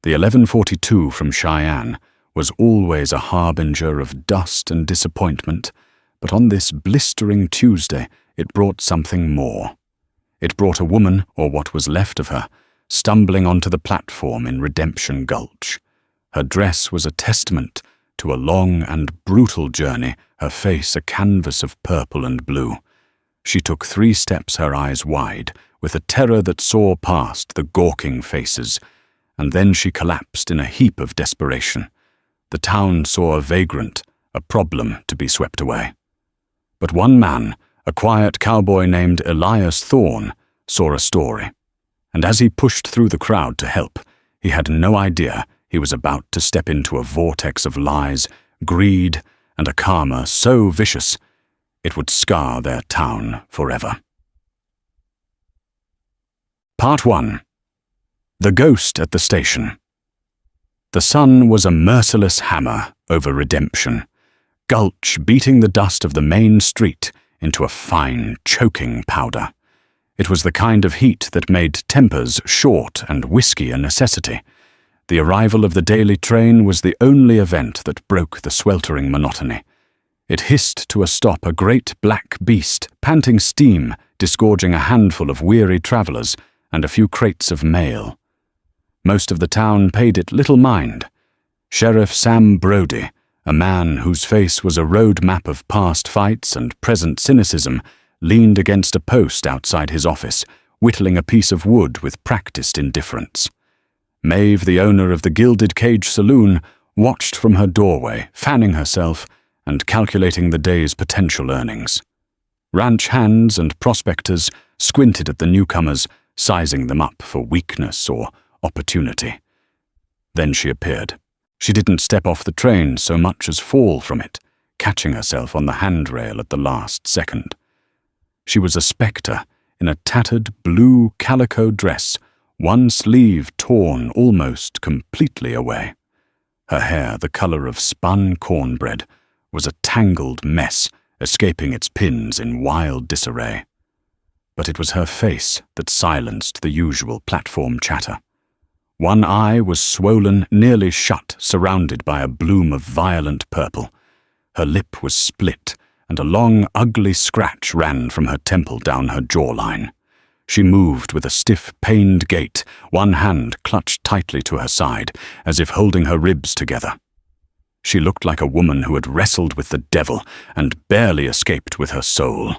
The 11:42 from Cheyenne was always a harbinger of dust and disappointment, but on this blistering Tuesday it brought something more. It brought a woman, or what was left of her, stumbling onto the platform in Redemption Gulch. Her dress was a testament to a long and brutal journey, her face a canvas of purple and blue. She took 3 steps, her eyes wide, with a terror that saw past the gawking faces, and then she collapsed in a heap of desperation. The town saw a vagrant, a problem to be swept away. But one man, a quiet cowboy named Elias Thorne, saw a story, and as he pushed through the crowd to help, he had no idea he was about to step into a vortex of lies, greed, and a karma so vicious it would scar their town forever. Part 1. The Ghost at the Station. The sun was a merciless hammer over Redemption, Gulch beating the dust of the main street into a fine, choking powder. It was the kind of heat that made tempers short and whiskey a necessity. The arrival of the daily train was the only event that broke the sweltering monotony. It hissed to a stop, a great black beast, panting steam, disgorging a handful of weary travellers and a few crates of mail. Most of the town paid it little mind. Sheriff Sam Brody, a man whose face was a road map of past fights and present cynicism, leaned against a post outside his office, whittling a piece of wood with practiced indifference. Maeve, the owner of the Gilded Cage Saloon, watched from her doorway, fanning herself and calculating the day's potential earnings. Ranch hands and prospectors squinted at the newcomers, sizing them up for weakness or opportunity. Then she appeared. She didn't step off the train so much as fall from it, catching herself on the handrail at the last second. She was a spectre in a tattered blue calico dress, one sleeve torn almost completely away. Her hair, the color of spun cornbread, was a tangled mess, escaping its pins in wild disarray. But it was her face that silenced the usual platform chatter. One eye was swollen, nearly shut, surrounded by a bloom of violent purple. Her lip was split, and a long, ugly scratch ran from her temple down her jawline. She moved with a stiff, pained gait, one hand clutched tightly to her side, as if holding her ribs together. She looked like a woman who had wrestled with the devil and barely escaped with her soul.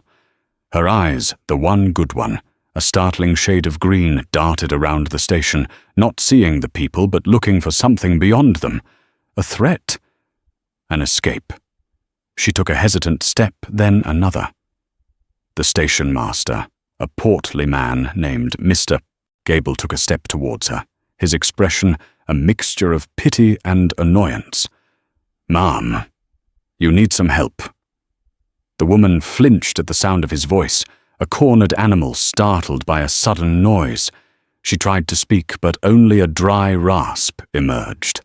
Her eyes, the one good one, a startling shade of green, darted around the station, not seeing the people but looking for something beyond them. A threat. An escape. She took a hesitant step, then another. The station master, a portly man named Mr. Gable, took a step towards her, his expression a mixture of pity and annoyance. "Ma'am, you need some help." The woman flinched at the sound of his voice, a cornered animal startled by a sudden noise. She tried to speak, but only a dry rasp emerged.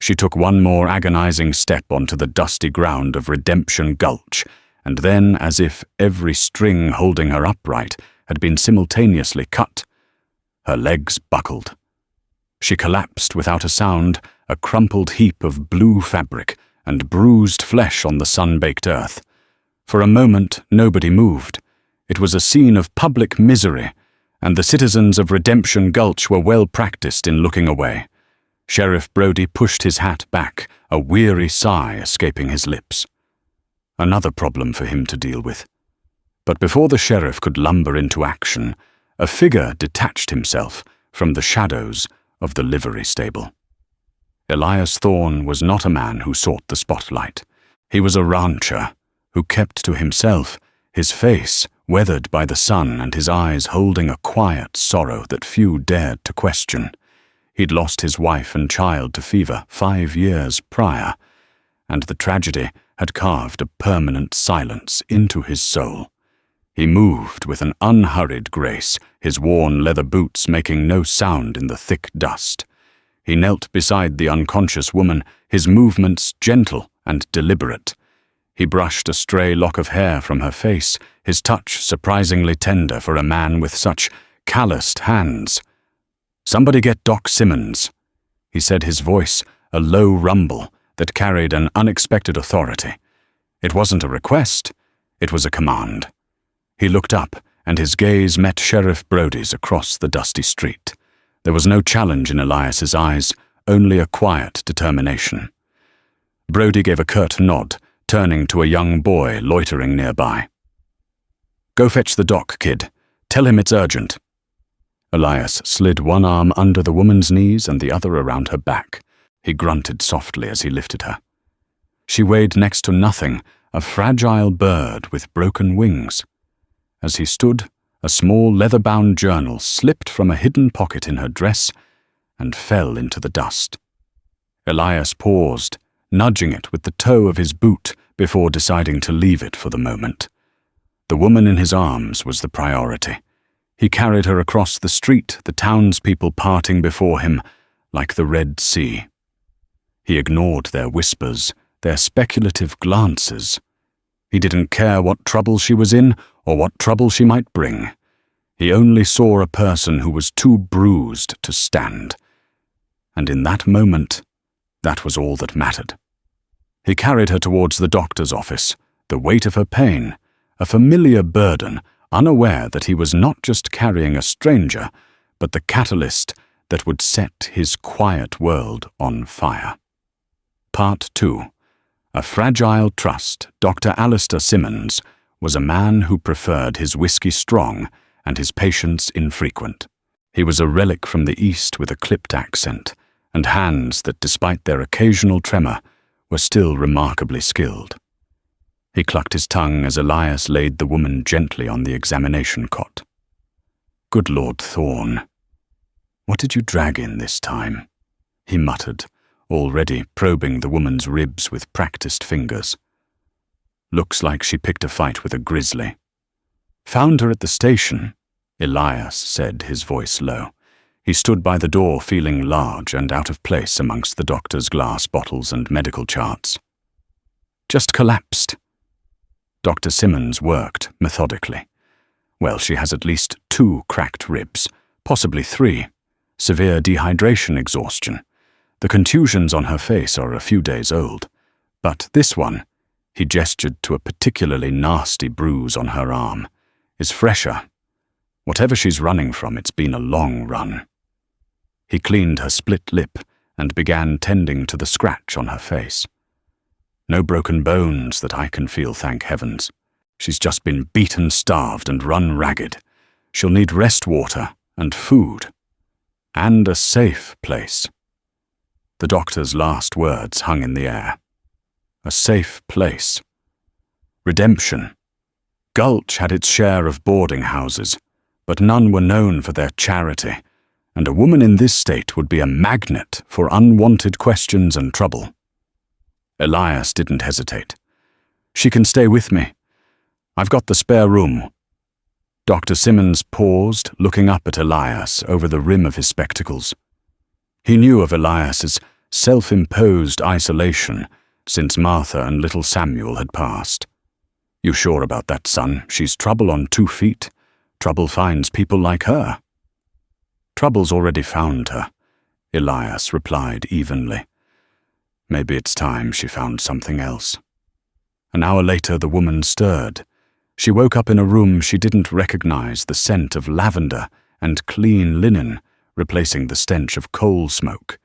She took one more agonizing step onto the dusty ground of Redemption Gulch, and then, as if every string holding her upright had been simultaneously cut, her legs buckled. She collapsed without a sound, a crumpled heap of blue fabric and bruised flesh on the sun-baked earth. For a moment, nobody moved. It was a scene of public misery, and the citizens of Redemption Gulch were well practiced in looking away. Sheriff Brody pushed his hat back, a weary sigh escaping his lips. Another problem for him to deal with. But before the sheriff could lumber into action, a figure detached himself from the shadows of the livery stable. Elias Thorne was not a man who sought the spotlight. He was a rancher who kept to himself, his face weathered by the sun and his eyes holding a quiet sorrow that few dared to question. He'd lost his wife and child to fever 5 years prior, and the tragedy had carved a permanent silence into his soul. He moved with an unhurried grace, his worn leather boots making no sound in the thick dust. He knelt beside the unconscious woman, his movements gentle and deliberate. He brushed a stray lock of hair from her face, his touch surprisingly tender for a man with such calloused hands. "Somebody get Doc Simmons." he said, his voice a low rumble that carried an unexpected authority. It wasn't a request, it was a command. He looked up, and his gaze met Sheriff Brody's across the dusty street. There was no challenge in Elias's eyes, only a quiet determination. Brody gave a curt nod, turning to a young boy loitering nearby. "Go fetch the doc, kid. Tell him it's urgent." Elias slid one arm under the woman's knees and the other around her back. He grunted softly as he lifted her. She weighed next to nothing, a fragile bird with broken wings. As he stood, a small leather-bound journal slipped from a hidden pocket in her dress and fell into the dust. Elias paused, nudging it with the toe of his boot before deciding to leave it for the moment. The woman in his arms was the priority. He carried her across the street, the townspeople parting before him like the Red Sea. He ignored their whispers, their speculative glances. He didn't care what trouble she was in or what trouble she might bring. He only saw a person who was too bruised to stand. And in that moment, that was all that mattered. He carried her towards the doctor's office, the weight of her pain, a familiar burden, unaware that he was not just carrying a stranger, but the catalyst that would set his quiet world on fire. Part 2. A fragile trust, Dr. Alistair Simmons was a man who preferred his whiskey strong and his patience infrequent. He was a relic from the East with a clipped accent, and hands that, despite their occasional tremor, were still remarkably skilled. He clucked his tongue as Elias laid the woman gently on the examination cot. "Good Lord Thorne, what did you drag in this time?" he muttered, already probing the woman's ribs with practiced fingers. "Looks like she picked a fight with a grizzly." "Found her at the station," Elias said, his voice low. He stood by the door feeling large and out of place amongst the doctor's glass bottles and medical charts. "Just collapsed." Dr. Simmons worked methodically. "Well, she has at least 2 cracked ribs, possibly 3. Severe dehydration exhaustion. The contusions on her face are a few days old. But this one," he gestured to a particularly nasty bruise on her arm, "is fresher. Whatever she's running from, it's been a long run." He cleaned her split lip and began tending to the scratch on her face. "No broken bones that I can feel, thank heavens. She's just been beaten, starved, and run ragged. She'll need rest water and food. And a safe place." The doctor's last words hung in the air. A safe place. Redemption. Gulch had its share of boarding houses, but none were known for their charity, and a woman in this state would be a magnet for unwanted questions and trouble. Elias didn't hesitate. "She can stay with me. I've got the spare room." Dr. Simmons paused, looking up at Elias over the rim of his spectacles. He knew of Elias's self-imposed isolation since Martha and little Samuel had passed. "You sure about that, son? She's trouble on 2 feet. Trouble finds people like her." "Trouble's already found her," Elias replied evenly. "Maybe it's time she found something else." An hour later, the woman stirred. She woke up in a room she didn't recognize the scent of lavender and clean linen, replacing the stench of coal smoke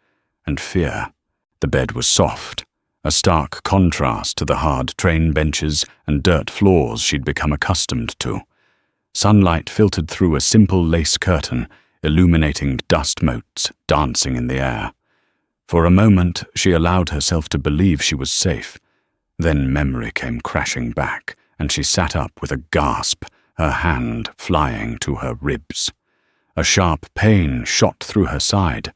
and fear. The bed was soft, a stark contrast to the hard train benches and dirt floors she'd become accustomed to. Sunlight filtered through a simple lace curtain, illuminating dust motes dancing in the air. For a moment, she allowed herself to believe she was safe. Then memory came crashing back, and she sat up with a gasp, her hand flying to her ribs. A sharp pain shot through her side.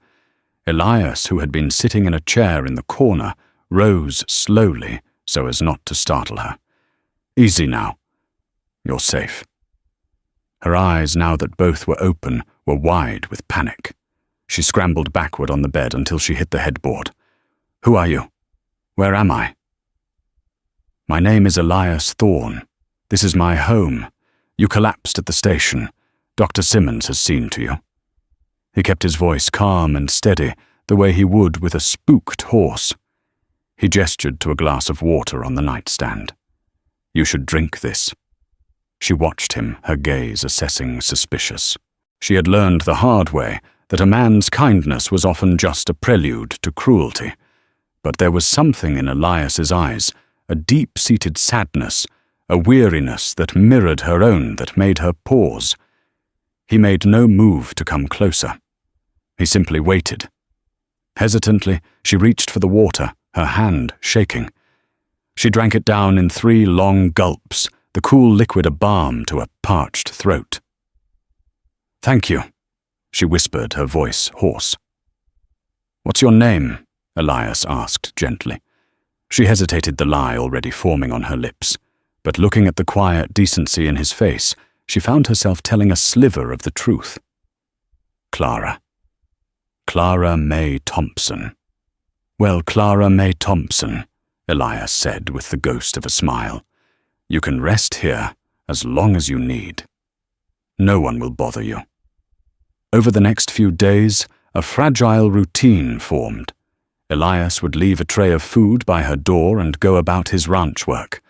Elias, who had been sitting in a chair in the corner, rose slowly so as not to startle her. "Easy now. You're safe." Her eyes, now that both were open, were wide with panic. She scrambled backward on the bed until she hit the headboard. "Who are you? Where am I?" "My name is Elias Thorne. This is my home. You collapsed at the station. Dr. Simmons has seen to you." He kept his voice calm and steady, the way he would with a spooked horse. He gestured to a glass of water on the nightstand. "You should drink this." She watched him, her gaze assessing suspicious. She had learned the hard way that a man's kindness was often just a prelude to cruelty. But there was something in Elias's eyes, a deep-seated sadness, a weariness that mirrored her own that made her pause. He made no move to come closer. He simply waited. Hesitantly, she reached for the water, her hand shaking. She drank it down in 3 long gulps, the cool liquid a balm to a parched throat. "Thank you," she whispered, her voice hoarse. "What's your name?" Elias asked gently. She hesitated, the lie already forming on her lips, but looking at the quiet decency in his face, she found herself telling a sliver of the truth. "Clara. Clara May Thompson." "Well, Clara May Thompson," Elias said with the ghost of a smile. "You can rest here as long as you need. No one will bother you." Over the next few days, a fragile routine formed. Elias would leave a tray of food by her door and go about his ranch work.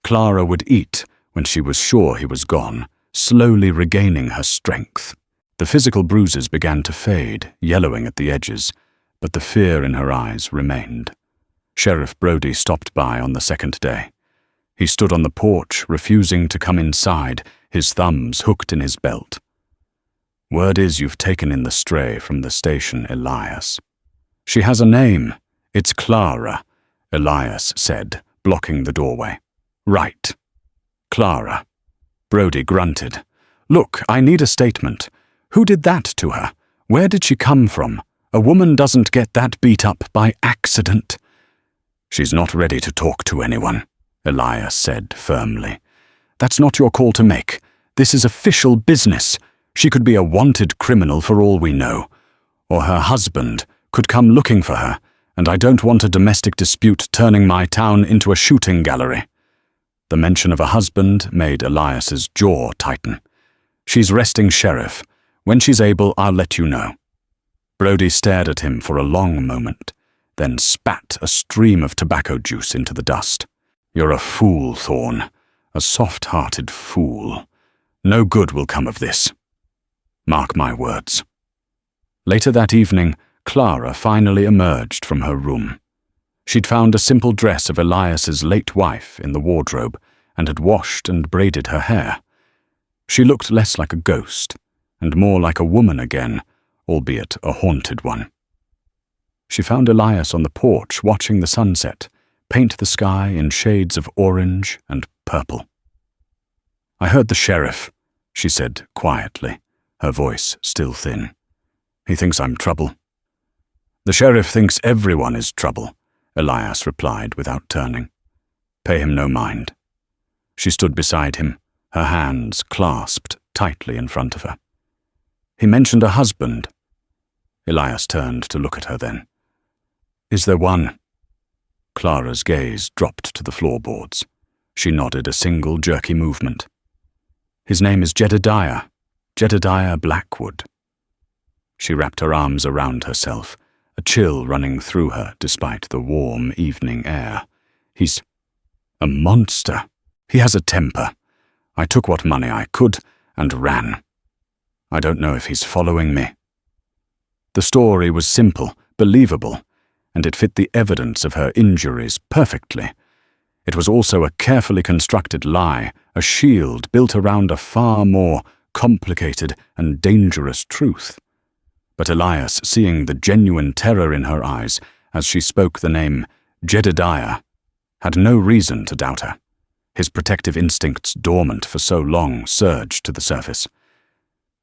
Clara would eat when she was sure he was gone, slowly regaining her strength. The physical bruises began to fade, yellowing at the edges, but the fear in her eyes remained. Sheriff Brody stopped by on the 2nd day. He stood on the porch, refusing to come inside, his thumbs hooked in his belt. "Word is you've taken in the stray from the station, Elias." "She has a name. It's Clara," Elias said, blocking the doorway. "Right. Clara." Brody grunted. "Look, I need a statement. Who did that to her? Where did she come from? A woman doesn't get that beat up by accident." "She's not ready to talk to anyone," Elias said firmly. "That's not your call to make. This is official business. She could be a wanted criminal for all we know. Or her husband could come looking for her, and I don't want a domestic dispute turning my town into a shooting gallery." The mention of a husband made Elias's jaw tighten. "She's resting sheriff. When she's able, I'll let you know." Brody stared at him for a long moment, then spat a stream of tobacco juice into the dust. "You're a fool, Thorne. A soft-hearted fool. No good will come of this. Mark my words." Later that evening, Clara finally emerged from her room. She'd found a simple dress of Elias's late wife in the wardrobe and had washed and braided her hair. She looked less like a ghost and more like a woman again, albeit a haunted one. She found Elias on the porch watching the sunset paint the sky in shades of orange and purple. "I heard the sheriff," she said quietly, her voice still thin. "He thinks I'm trouble." "The sheriff thinks everyone is trouble," Elias replied without turning. "Pay him no mind." She stood beside him, her hands clasped tightly in front of her. "He mentioned a husband." Elias turned to look at her then. "Is there one?" Clara's gaze dropped to the floorboards. She nodded a single jerky movement. "His name is Jedediah Blackwood." She wrapped her arms around herself, a chill running through her despite the warm evening air. "He's a monster. He has a temper. I took what money I could and ran. I don't know if he's following me." The story was simple, believable, and it fit the evidence of her injuries perfectly. It was also a carefully constructed lie, a shield built around a far more complicated and dangerous truth. But Elias, seeing the genuine terror in her eyes as she spoke the name Jedediah, had no reason to doubt her. His protective instincts, dormant for so long, surged to the surface.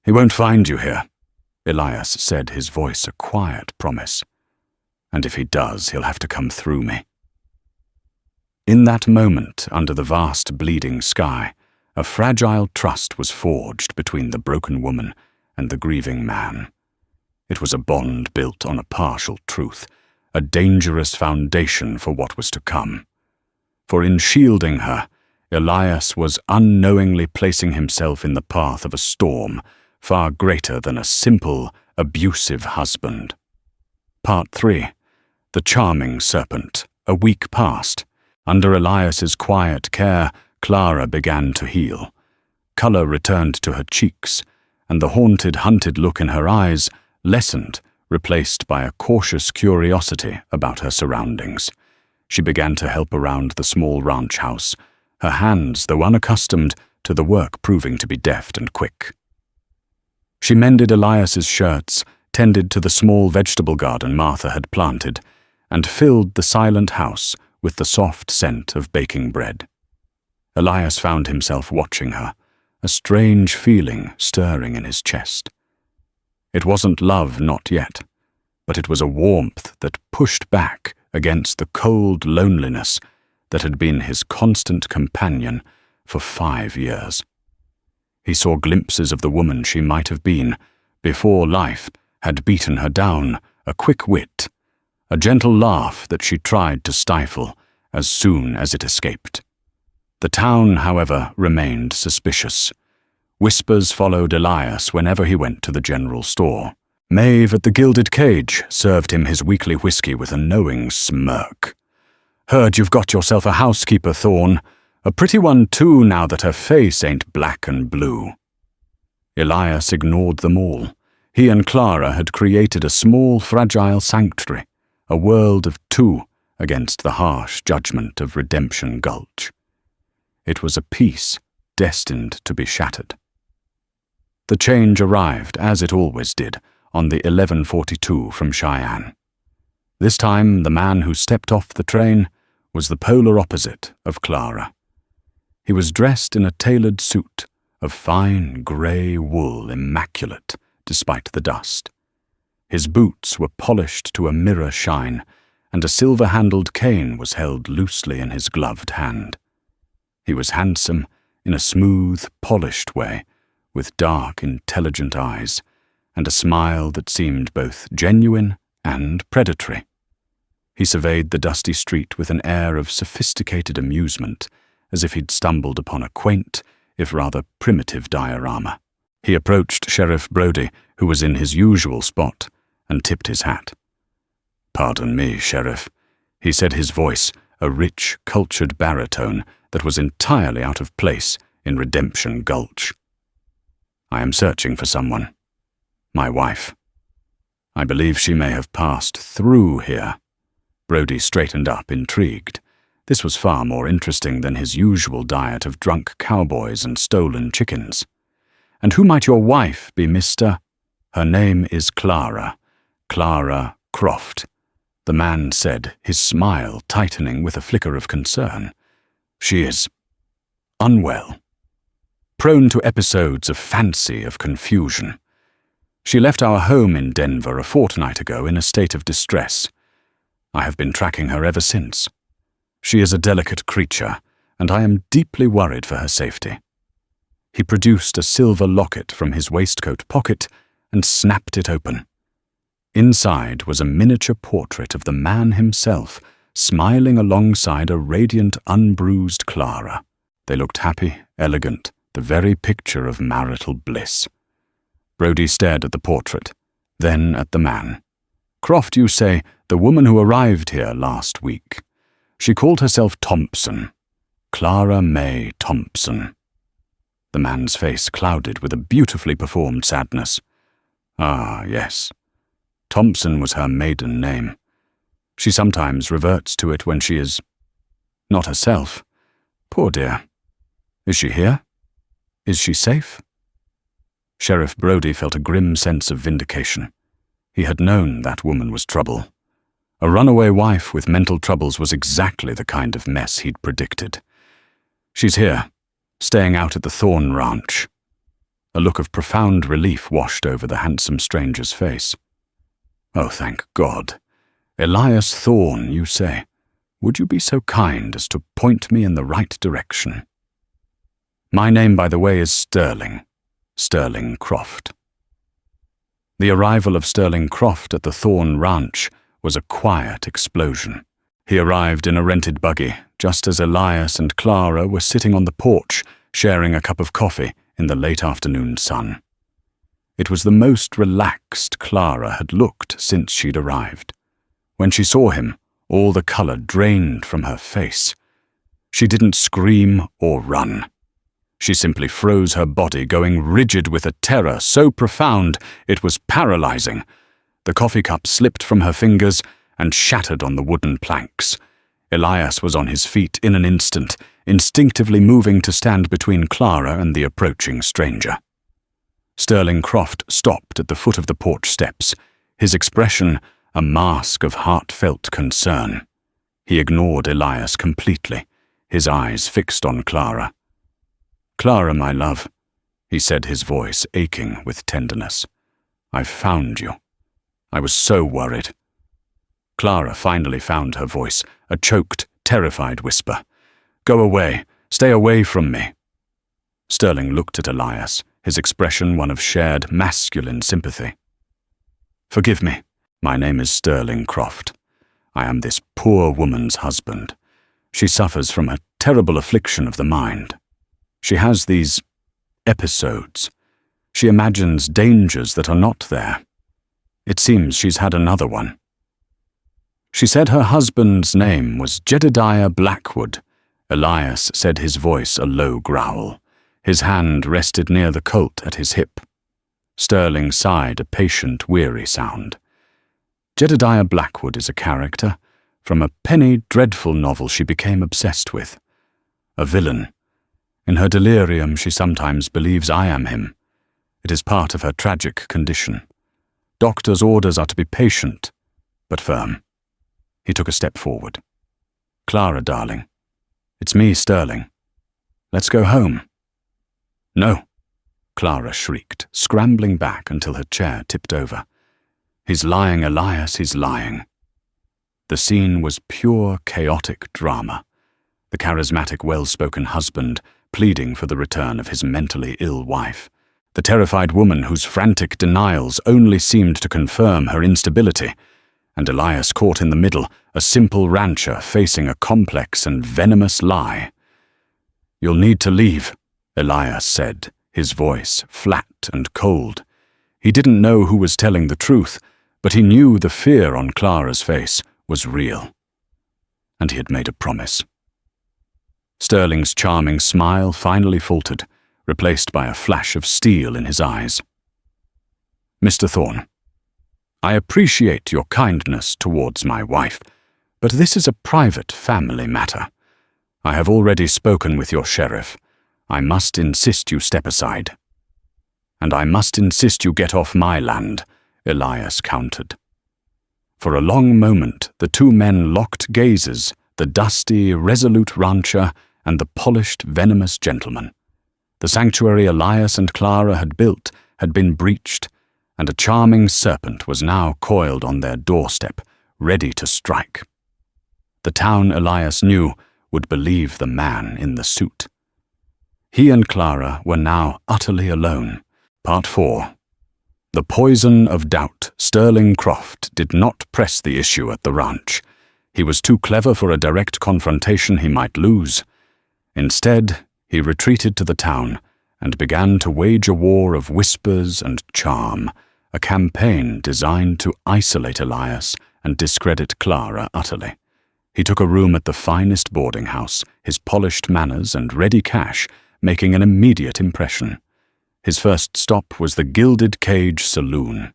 "He won't find you here," Elias said, his voice a quiet promise. "And if he does, he'll have to come through me." In that moment, under the vast bleeding sky, a fragile trust was forged between the broken woman and the grieving man. It was a bond built on a partial truth, a dangerous foundation for what was to come. For in shielding her, Elias was unknowingly placing himself in the path of a storm far greater than a simple, abusive husband. Part 3. The Charming Serpent. A week passed. Under Elias's quiet care, Clara began to heal. Colour returned to her cheeks, and the haunted, hunted look in her eyes lessened, replaced by a cautious curiosity about her surroundings. She began to help around the small ranch house, her hands, though unaccustomed to the work, proving to be deft and quick. She mended Elias's shirts, tended to the small vegetable garden Martha had planted, and filled the silent house with the soft scent of baking bread. Elias found himself watching her, a strange feeling stirring in his chest. It wasn't love, not yet, but it was a warmth that pushed back against the cold loneliness that had been his constant companion for 5 years. He saw glimpses of the woman she might have been before life had beaten her down, a quick wit, a gentle laugh that she tried to stifle as soon as it escaped. The town, however, remained suspicious. Whispers followed Elias whenever he went to the general store. Maeve at the Gilded Cage served him his weekly whiskey with a knowing smirk. "Heard you've got yourself a housekeeper, Thorne. A pretty one too, now that her face ain't black and blue." Elias ignored them all. He and Clara had created a small, fragile sanctuary, a world of two against the harsh judgment of Redemption Gulch. It was a peace destined to be shattered. The change arrived, as it always did, on the 11:42 from Cheyenne. This time, the man who stepped off the train was the polar opposite of Clara. He was dressed in a tailored suit of fine grey wool, immaculate despite the dust. His boots were polished to a mirror shine, and a silver-handled cane was held loosely in his gloved hand. He was handsome in a smooth, polished way, with dark, intelligent eyes, and a smile that seemed both genuine and predatory. He surveyed the dusty street with an air of sophisticated amusement, as if he'd stumbled upon a quaint, if rather primitive diorama. He approached Sheriff Brody, who was in his usual spot, and tipped his hat. "Pardon me, Sheriff," he said, his voice a rich, cultured baritone that was entirely out of place in Redemption Gulch. "I am searching for someone. My wife. I believe she may have passed through here." Brody straightened up, intrigued. This was far more interesting than his usual diet of drunk cowboys and stolen chickens. "And who might your wife be, Mr.?" "Her name is Clara. Clara Croft," the man said, his smile tightening with a flicker of concern. "She is unwell, prone to episodes of fancy, of confusion. She left our home in Denver a fortnight ago in a state of distress. I have been tracking her ever since. She is a delicate creature, and I am deeply worried for her safety." He produced a silver locket from his waistcoat pocket and snapped it open. Inside was a miniature portrait of the man himself, smiling alongside a radiant, unbruised Clara. They looked happy, elegant, the very picture of marital bliss. Brody stared at the portrait, then at the man. "Croft, you say, the woman who arrived here last week. She called herself Thompson. Clara May Thompson." The man's face clouded with a beautifully performed sadness. "Ah, yes. Thompson was her maiden name. She sometimes reverts to it when she is not herself. Poor dear. Is she here? Is she safe?" Sheriff Brody felt a grim sense of vindication. He had known that woman was trouble. A runaway wife with mental troubles was exactly the kind of mess he'd predicted. "She's here, staying out at the Thorne Ranch." A look of profound relief washed over the handsome stranger's face. "Oh, thank God. Elias Thorne, you say. Would you be so kind as to point me in the right direction?" "My name, by the way, is Sterling. Sterling Croft." The arrival of Sterling Croft at the Thorne Ranch was a quiet explosion. He arrived in a rented buggy, just as Elias and Clara were sitting on the porch, sharing a cup of coffee in the late afternoon sun. It was the most relaxed Clara had looked since she'd arrived. When she saw him, all the color drained from her face. She didn't scream or run. She simply froze her body, going rigid with a terror so profound it was paralyzing. The coffee cup slipped from her fingers and shattered on the wooden planks. Elias was on his feet in an instant, instinctively moving to stand between Clara and the approaching stranger. Sterling Croft stopped at the foot of the porch steps, his expression a mask of heartfelt concern. He ignored Elias completely, his eyes fixed on Clara. "Clara, my love," he said, his voice aching with tenderness. "I've found you. I was so worried." Clara finally found her voice, a choked, terrified whisper. "Go away. Stay away from me." Sterling looked at Elias, his expression one of shared masculine sympathy. "Forgive me. My name is Sterling Croft. I am this poor woman's husband. She suffers from a terrible affliction of the mind. She has these episodes. She imagines dangers that are not there. It seems she's had another one." She said her husband's name was Jedediah Blackwood. Elias said, his voice a low growl. His hand rested near the Colt at his hip. Sterling sighed a patient, weary sound. "Jedediah Blackwood is a character from a penny dreadful novel she became obsessed with. A villain. In her delirium she sometimes believes I am him. It is part of her tragic condition. Doctor's orders are to be patient, but firm." He took a step forward. "Clara, darling. It's me, Sterling. Let's go home." "No," Clara shrieked, scrambling back until her chair tipped over. "He's lying, Elias, he's lying." The scene was pure chaotic drama. The charismatic, well-spoken husband pleading for the return of his mentally ill wife. The terrified woman whose frantic denials only seemed to confirm her instability. And Elias caught in the middle, a simple rancher facing a complex and venomous lie. "You'll need to leave," Elias said, his voice flat and cold. He didn't know who was telling the truth, but he knew the fear on Clara's face was real. And he had made a promise. Sterling's charming smile finally faltered, replaced by a flash of steel in his eyes. "Mr. Thorne, I appreciate your kindness towards my wife, but this is a private family matter. I have already spoken with your sheriff. I must insist you step aside." "And I must insist you get off my land," Elias countered. For a long moment, the two men locked gazes, the dusty, resolute rancher and the polished, venomous gentleman. The sanctuary Elias and Clara had built had been breached, and a charming serpent was now coiled on their doorstep, ready to strike. The town, Elias knew, would believe the man in the suit. He and Clara were now utterly alone. Part 4. The poison of doubt. Sterling Croft did not press the issue at the ranch. He was too clever for a direct confrontation he might lose. Instead, he retreated to the town and began to wage a war of whispers and charm, a campaign designed to isolate Elias and discredit Clara utterly. He took a room at the finest boarding house, his polished manners and ready cash making an immediate impression. His first stop was the Gilded Cage Saloon.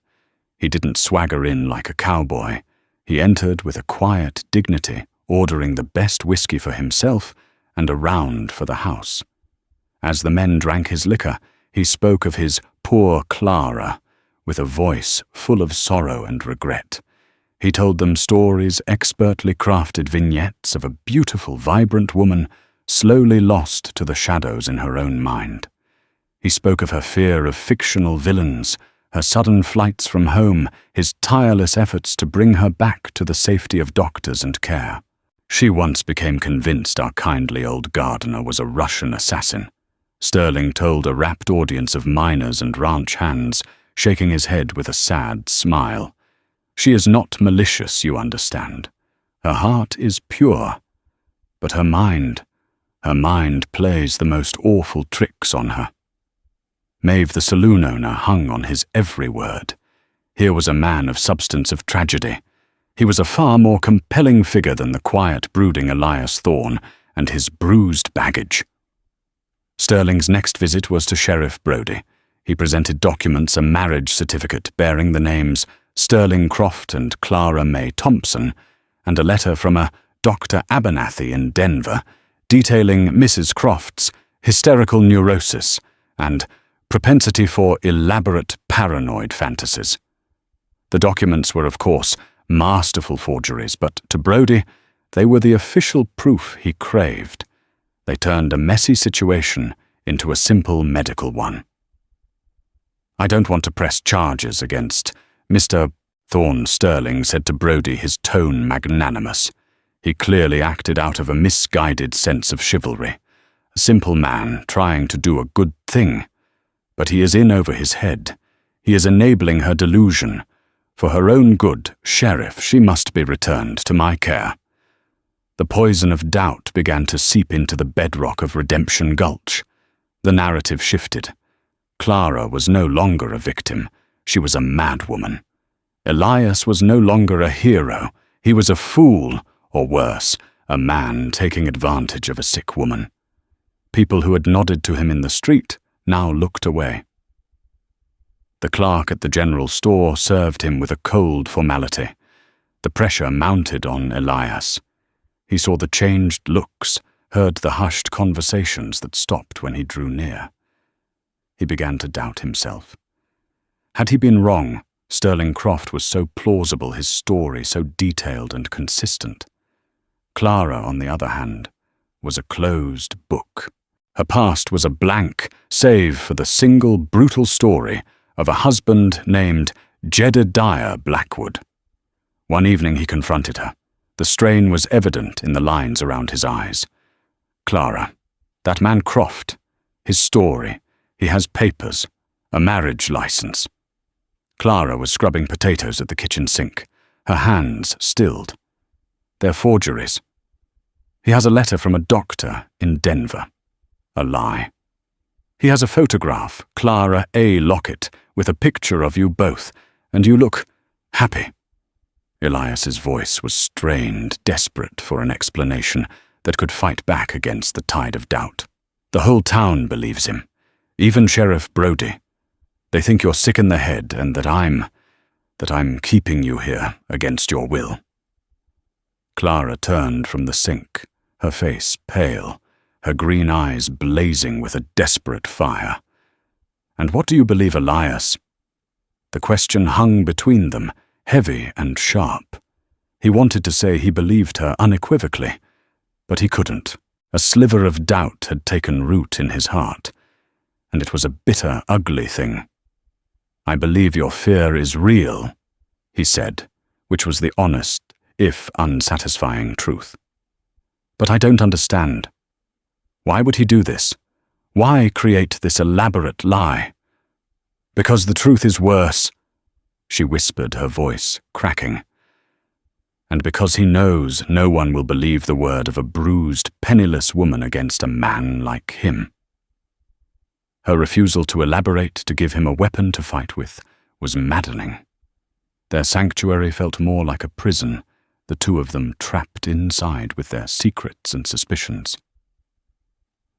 He didn't swagger in like a cowboy. He entered with a quiet dignity, ordering the best whiskey for himself and a round for the house. As the men drank his liquor, he spoke of his poor Clara, with a voice full of sorrow and regret. He told them stories, expertly crafted vignettes of a beautiful, vibrant woman slowly lost to the shadows in her own mind. He spoke of her fear of fictional villains, her sudden flights from home, his tireless efforts to bring her back to the safety of doctors and care. She once became convinced our kindly old gardener was a Russian assassin. Sterling told a rapt audience of miners and ranch hands, shaking his head with a sad smile. She is not malicious, you understand. Her heart is pure. But her mind plays the most awful tricks on her. Maeve, the saloon owner, hung on his every word. Here was a man of substance of tragedy. He was a far more compelling figure than the quiet, brooding Elias Thorne and his bruised baggage. Sterling's next visit was to Sheriff Brodie. He presented documents, a marriage certificate bearing the names Sterling Croft and Clara May Thompson, and a letter from a Dr. Abernathy in Denver, detailing Mrs. Croft's hysterical neurosis and propensity for elaborate paranoid fantasies. The documents were, of course, masterful forgeries, but to Brodie, they were the official proof he craved. They turned a messy situation into a simple medical one. "I don't want to press charges against Mr. Thorne," Sterling said to Brodie, his tone magnanimous. He clearly acted out of a misguided sense of chivalry. A simple man trying to do a good thing. But he is in over his head. He is enabling her delusion. For her own good, Sheriff, she must be returned to my care. The poison of doubt began to seep into the bedrock of Redemption Gulch. The narrative shifted. Clara was no longer a victim. She was a madwoman. Elias was no longer a hero. He was a fool, or worse, a man taking advantage of a sick woman. People who had nodded to him in the street now looked away. The clerk at the general store served him with a cold formality. The pressure mounted on Elias. He saw the changed looks, heard the hushed conversations that stopped when he drew near. He began to doubt himself. Had he been wrong, Sterling Croft was so plausible, his story so detailed and consistent. Clara, on the other hand, was a closed book. Her past was a blank, save for the single brutal story of a husband named Jedediah Blackwood. One evening he confronted her. The strain was evident in the lines around his eyes. "Clara, that man Croft, his story, he has papers, a marriage license." Clara was scrubbing potatoes at the kitchen sink, her hands stilled. "They're forgeries. He has a letter from a doctor in Denver." A lie. "He has a photograph, Clara A. Lockett, with a picture of you both, and you look happy." Elias's voice was strained, desperate for an explanation that could fight back against the tide of doubt. "The whole town believes him, even Sheriff Brodie. They think you're sick in the head and that I'm keeping you here against your will." Clara turned from the sink, her face pale, her green eyes blazing with a desperate fire. "And what do you believe, Elias?" The question hung between them, heavy and sharp. He wanted to say he believed her unequivocally, but he couldn't. A sliver of doubt had taken root in his heart, and it was a bitter, ugly thing. "I believe your fear is real," he said, which was the honest, if unsatisfying truth. "But I don't understand. Why would he do this? Why create this elaborate lie?" "Because the truth is worse," she whispered, her voice cracking. "And because he knows no one will believe the word of a bruised, penniless woman against a man like him." Her refusal to elaborate, to give him a weapon to fight with, was maddening. Their sanctuary felt more like a prison, the two of them trapped inside with their secrets and suspicions.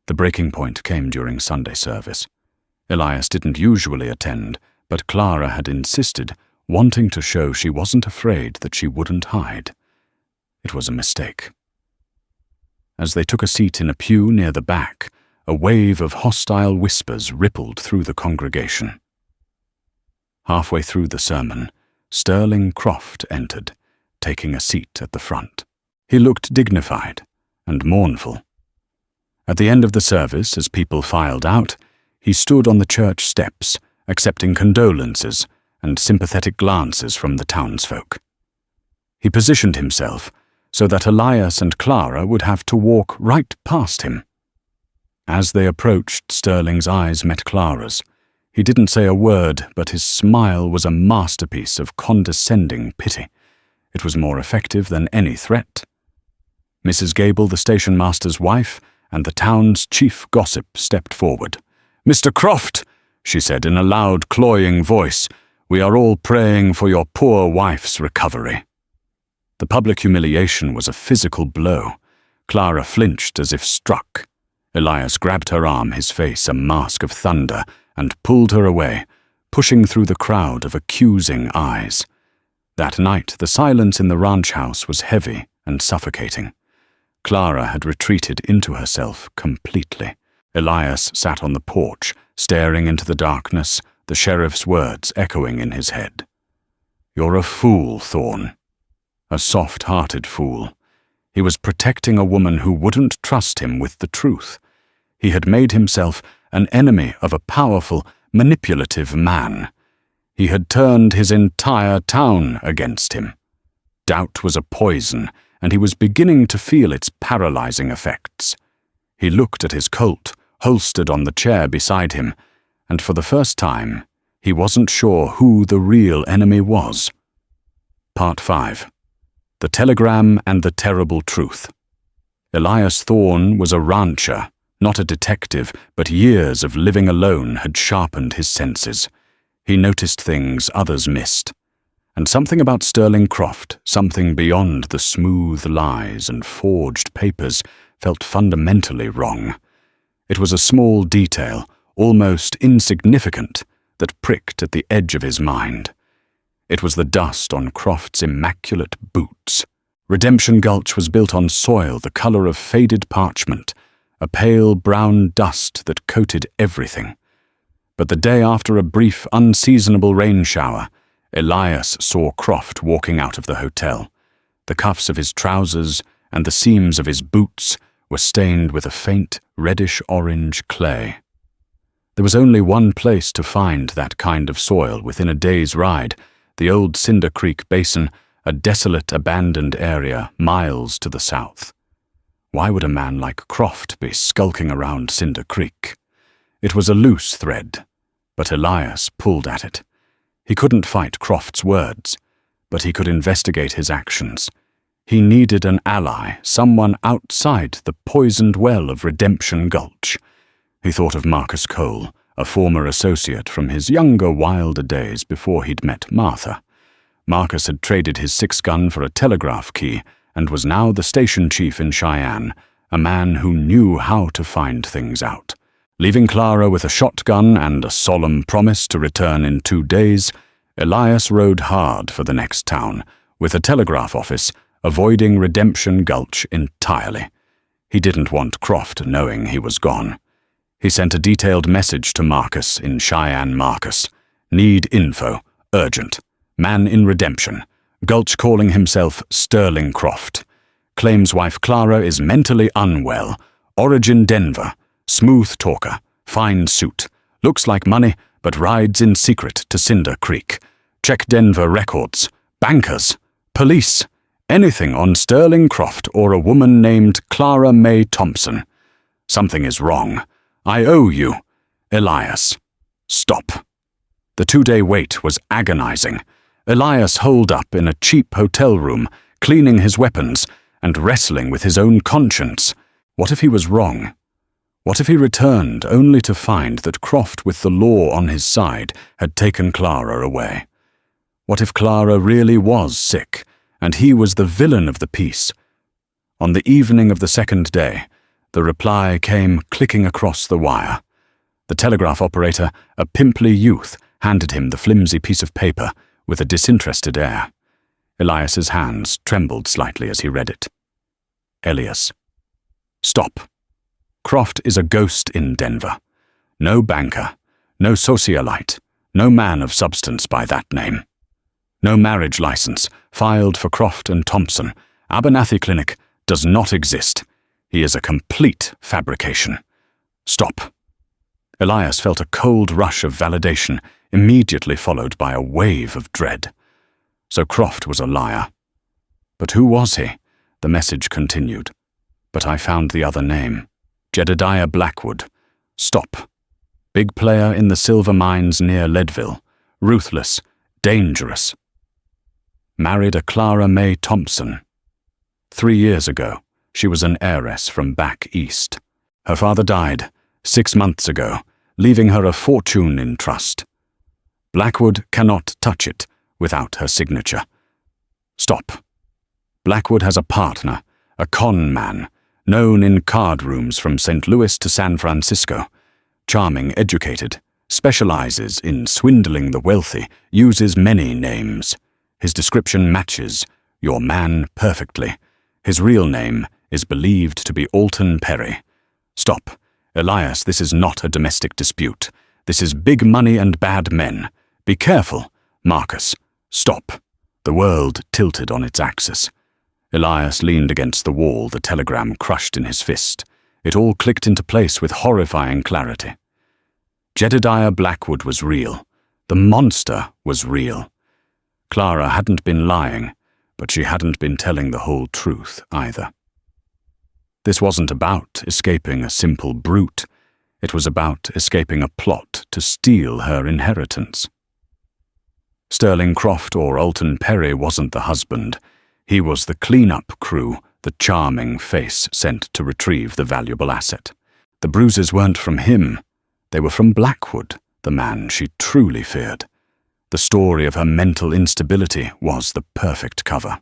The breaking point came during Sunday service. Elias didn't usually attend, but Clara had insisted, wanting to show she wasn't afraid, that she wouldn't hide. It was a mistake. As they took a seat in a pew near the back, a wave of hostile whispers rippled through the congregation. Halfway through the sermon, Sterling Croft entered, taking a seat at the front. He looked dignified and mournful. At the end of the service, as people filed out, he stood on the church steps, accepting condolences and sympathetic glances from the townsfolk. He positioned himself so that Elias and Clara would have to walk right past him. As they approached, Sterling's eyes met Clara's. He didn't say a word, but his smile was a masterpiece of condescending pity. It was more effective than any threat. Mrs. Gable, the station master's wife, and the town's chief gossip stepped forward. "Mr. Croft!" she said in a loud, cloying voice. "We are all praying for your poor wife's recovery." The public humiliation was a physical blow. Clara flinched as if struck. Elias grabbed her arm, his face a mask of thunder, and pulled her away, pushing through the crowd of accusing eyes. That night, the silence in the ranch house was heavy and suffocating. Clara had retreated into herself completely. Elias sat on the porch, staring into the darkness, the sheriff's words echoing in his head. "You're a fool, Thorne. A soft-hearted fool. He was protecting a woman who wouldn't trust him with the truth. He had made himself an enemy of a powerful, manipulative man. He had turned his entire town against him. Doubt was a poison, and he was beginning to feel its paralyzing effects. He looked at his Colt, holstered on the chair beside him, and for the first time, he wasn't sure who the real enemy was. Part 5. The Telegram and the Terrible Truth. Elias Thorne was a rancher, not a detective, but years of living alone had sharpened his senses. He noticed things others missed. And something about Sterling Croft, something beyond the smooth lies and forged papers, felt fundamentally wrong. It was a small detail, almost insignificant, that pricked at the edge of his mind. It was the dust on Croft's immaculate boots. Redemption Gulch was built on soil the color of faded parchment, a pale brown dust that coated everything. But the day after a brief, unseasonable rain shower, Elias saw Croft walking out of the hotel. The cuffs of his trousers and the seams of his boots were stained with a faint, reddish-orange clay. There was only one place to find that kind of soil within a day's ride, the old Cinder Creek Basin, a desolate, abandoned area miles to the south. Why would a man like Croft be skulking around Cinder Creek? It was a loose thread, but Elias pulled at it. He couldn't fight Croft's words, but he could investigate his actions. He needed an ally, someone outside the poisoned well of Redemption Gulch. He thought of Marcus Cole, a former associate from his younger, wilder days before he'd met Martha. Marcus had traded his 6-gun for a telegraph key and was now the station chief in Cheyenne, a man who knew how to find things out. Leaving Clara with a shotgun and a solemn promise to return in 2 days, Elias rode hard for the next town, with a telegraph office, avoiding Redemption Gulch entirely. He didn't want Croft knowing he was gone. He sent a detailed message to Marcus in Cheyenne Marcus. "Need info. Urgent. Man in Redemption. Gulch calling himself Sterling Croft. Claims wife Clara is mentally unwell. Origin Denver. Smooth talker. Fine suit. Looks like money, but rides in secret to Cinder Creek. Check Denver records. Bankers. Police. Anything on Sterling Croft or a woman named Clara Mae Thompson. Something is wrong. I owe you. Elias." Stop. The 2-day wait was agonizing. Elias holed up in a cheap hotel room, cleaning his weapons and wrestling with his own conscience. What if he was wrong? What if he returned only to find that Croft, with the law on his side, had taken Clara away? What if Clara really was sick, and he was the villain of the piece? On the evening of the 2nd day, the reply came clicking across the wire. The telegraph operator, a pimply youth, handed him the flimsy piece of paper with a disinterested air. Elias's hands trembled slightly as he read it. Elias. Stop. Croft is a ghost in Denver. No banker, no socialite, no man of substance by that name. No marriage license, filed for Croft and Thompson. Abernathy Clinic does not exist. He is a complete fabrication. Stop. Elias felt a cold rush of validation, immediately followed by a wave of dread. So Croft was a liar. But who was he? The message continued. But I found the other name. Jedediah Blackwood. Stop. Big player in the silver mines near Leadville. Ruthless. Dangerous. Married a Clara Mae Thompson. 3 years ago, she was an heiress from back east. Her father died 6 months ago. leaving her a fortune in trust. Blackwood cannot touch it without her signature. Stop. Blackwood has a partner, a con man, known in card rooms from St. Louis to San Francisco. Charming, educated, specializes in swindling the wealthy, uses many names. His description matches your man perfectly. His real name is believed to be Alton Perry. Stop. Elias, this is not a domestic dispute. This is big money and bad men. Be careful. Marcus, stop. The world tilted on its axis. Elias leaned against the wall, the telegram crushed in his fist. It all clicked into place with horrifying clarity. Jedediah Blackwood was real. The monster was real. Clara hadn't been lying, but she hadn't been telling the whole truth either. This wasn't about escaping a simple brute. It was about escaping a plot to steal her inheritance. Sterling Croft or Alton Perry wasn't the husband. He was the clean-up crew, the charming face sent to retrieve the valuable asset. The bruises weren't from him. They were from Blackwood, the man she truly feared. The story of her mental instability was the perfect cover.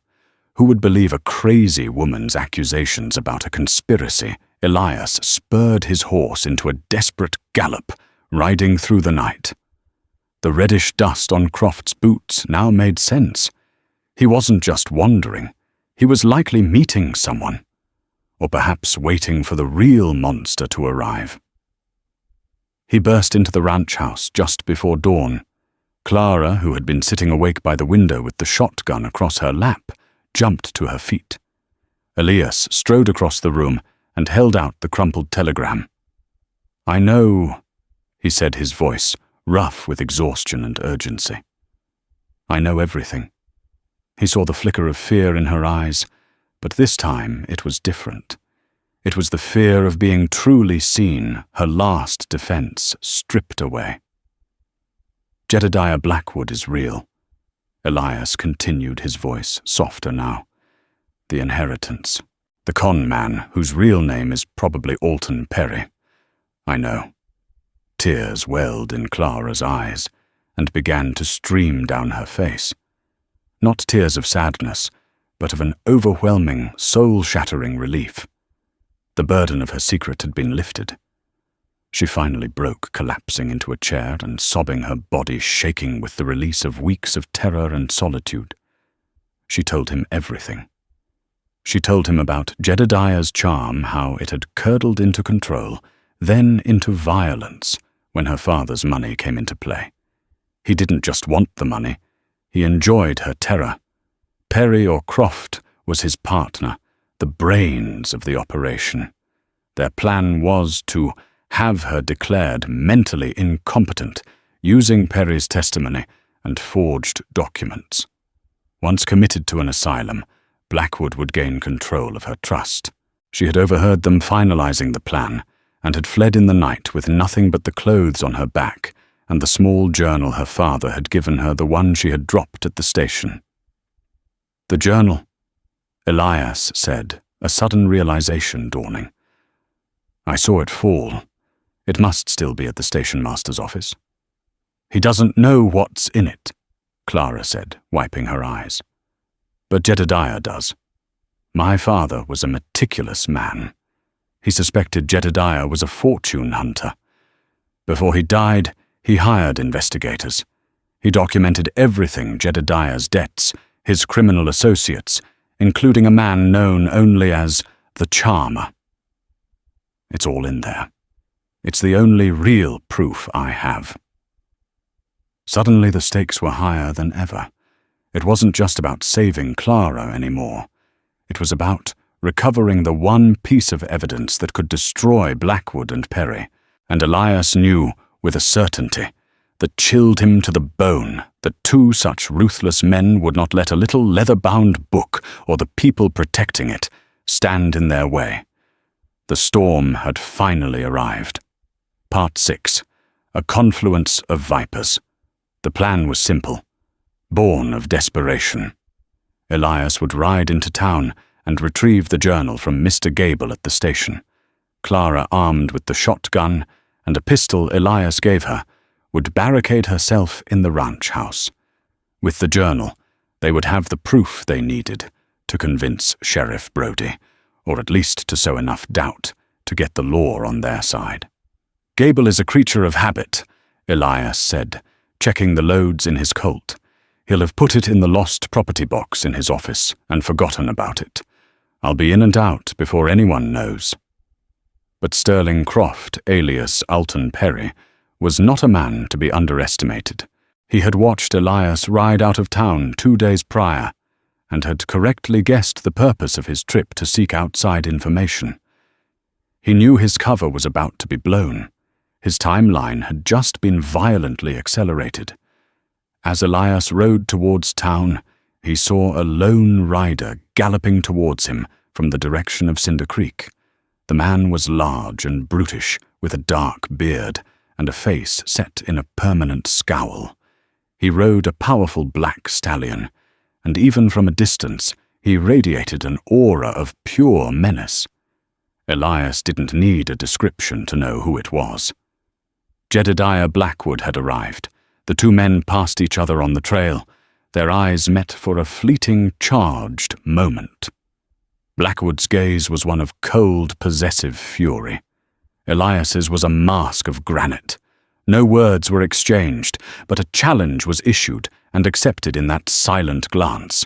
Who would believe a crazy woman's accusations about a conspiracy? Elias spurred his horse into a desperate gallop, riding through the night. The reddish dust on Croft's boots now made sense. He wasn't just wandering. He was likely meeting someone, or perhaps waiting for the real monster to arrive. He burst into the ranch house just before dawn. Clara, who had been sitting awake by the window with the shotgun across her lap, jumped to her feet. Elias strode across the room and held out the crumpled telegram. "I know," he said, his voice rough with exhaustion and urgency. "I know everything." He saw the flicker of fear in her eyes, but this time it was different. It was the fear of being truly seen, her last defense stripped away. "Jedediah Blackwood is real." Elias continued, his voice softer now. "The inheritance. The con man, whose real name is probably Alton Perry. I know." Tears welled in Clara's eyes and began to stream down her face. Not tears of sadness, but of an overwhelming, soul-shattering relief. The burden of her secret had been lifted. She finally broke, collapsing into a chair and sobbing, her body shaking with the release of weeks of terror and solitude. She told him everything. She told him about Jedediah's charm, how it had curdled into control, then into violence when her father's money came into play. He didn't just want the money. He enjoyed her terror. Perry or Croft was his partner, the brains of the operation. Their plan was to have her declared mentally incompetent, using Perry's testimony and forged documents. Once committed to an asylum, Blackwood would gain control of her trust. She had overheard them finalizing the plan and had fled in the night with nothing but the clothes on her back and the small journal her father had given her, the one she had dropped at the station. "The journal," Elias said, a sudden realization dawning. "I saw it fall. It must still be at the station master's office." "He doesn't know what's in it," Clara said, wiping her eyes. "But Jedediah does. My father was a meticulous man. He suspected Jedediah was a fortune hunter. Before he died, he hired investigators. He documented everything: Jedediah's debts, his criminal associates, including a man known only as the Charmer. It's all in there. It's the only real proof I have." Suddenly the stakes were higher than ever. It wasn't just about saving Clara anymore. It was about recovering the one piece of evidence that could destroy Blackwood and Perry, and Elias knew with a certainty that chilled him to the bone that two such ruthless men would not let a little leather-bound book or the people protecting it stand in their way. The storm had finally arrived. Part 6. A confluence of vipers. The plan was simple, born of desperation. Elias would ride into town and retrieve the journal from Mr. Gable at the station. Clara armed with the shotgun and a pistol Elias gave her, would barricade herself in the ranch house. With the journal, they would have the proof they needed to convince Sheriff Brody, or at least to sow enough doubt to get the law on their side. "Gable is a creature of habit," Elias said, checking the loads in his Colt. "He'll have put it in the lost property box in his office and forgotten about it. I'll be in and out before anyone knows." But Sterling Croft, alias Alton Perry, was not a man to be underestimated. He had watched Elias ride out of town 2 days prior and had correctly guessed the purpose of his trip to seek outside information. He knew his cover was about to be blown. His timeline had just been violently accelerated. As Elias rode towards town, he saw a lone rider galloping towards him from the direction of Cinder Creek. The man was large and brutish, with a dark beard and a face set in a permanent scowl. He rode a powerful black stallion, and even from a distance he radiated an aura of pure menace. Elias didn't need a description to know who it was. Jedediah Blackwood had arrived. The two men passed each other on the trail. Their eyes met for a fleeting, charged moment. Blackwood's gaze was one of cold, possessive fury. Elias's was a mask of granite. No words were exchanged, but a challenge was issued and accepted in that silent glance.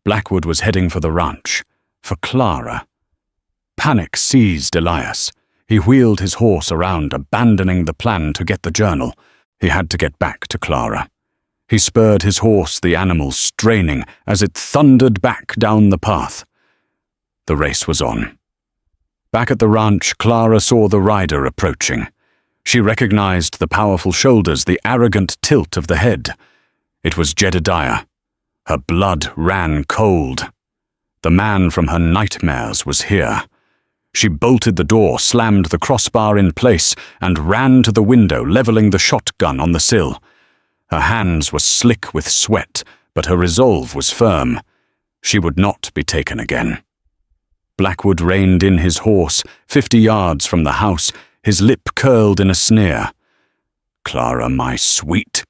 Blackwood was heading for the ranch, for Clara. Panic seized Elias. He wheeled his horse around, abandoning the plan to get the journal. He had to get back to Clara. He spurred his horse, the animal straining as it thundered back down the path. The race was on. Back at the ranch, Clara saw the rider approaching. She recognized the powerful shoulders, the arrogant tilt of the head. It was Jedediah. Her blood ran cold. The man from her nightmares was here. She bolted the door, slammed the crossbar in place, and ran to the window, leveling the shotgun on the sill. Her hands were slick with sweat, but her resolve was firm. She would not be taken again. Blackwood reined in his horse 50 yards from the house, his lip curled in a sneer. "Clara, my sweet,"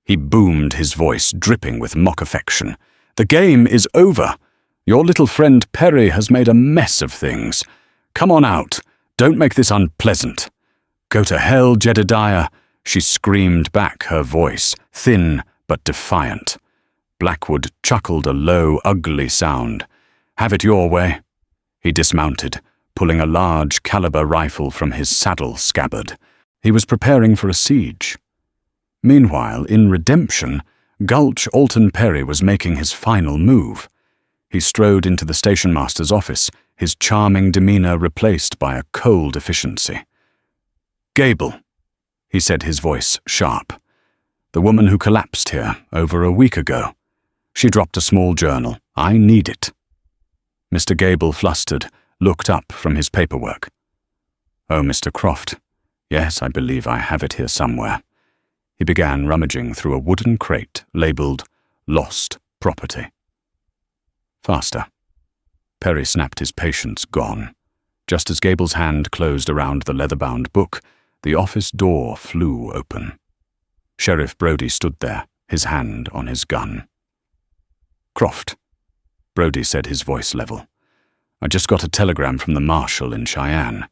he boomed, his voice dripping with mock affection. "The game is over. Your little friend Perry has made a mess of things. Come on out. Don't make this unpleasant." "Go to hell, Jedediah," she screamed back, her voice thin but defiant. Blackwood chuckled a low, ugly sound. "Have it your way." He dismounted, pulling a large caliber rifle from his saddle scabbard. He was preparing for a siege. Meanwhile, in Redemption, Gulch Alton Perry was making his final move. He strode into the stationmaster's office, his charming demeanor replaced by a cold efficiency. "Gable," he said, his voice sharp. "The woman who collapsed here over a week ago. She dropped a small journal. I need it." Mr. Gable, flustered, looked up from his paperwork. "Oh, Mr. Croft. Yes, I believe I have it here somewhere." He began rummaging through a wooden crate labeled "Lost Property." "Faster." Perry snapped his patience, gone. Just as Gable's hand closed around the leather-bound book, the office door flew open. Sheriff Brody stood there, his hand on his gun. "Croft," Brody said, his voice level. "I just got a telegram from the marshal in Cheyenne.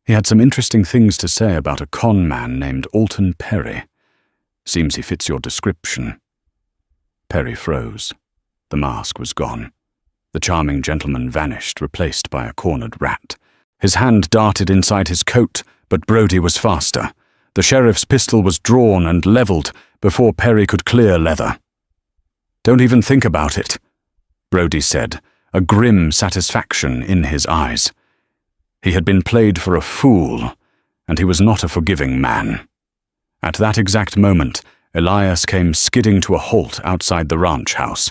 He had some interesting things to say about a con man named Alton Perry. Seems he fits your description." Perry froze. The mask was gone. The charming gentleman vanished, replaced by a cornered rat. His hand darted inside his coat, but Brody was faster. The sheriff's pistol was drawn and leveled before Perry could clear leather. "Don't even think about it," Brody said, a grim satisfaction in his eyes. He had been played for a fool, and he was not a forgiving man. At that exact moment, Elias came skidding to a halt outside the ranch house.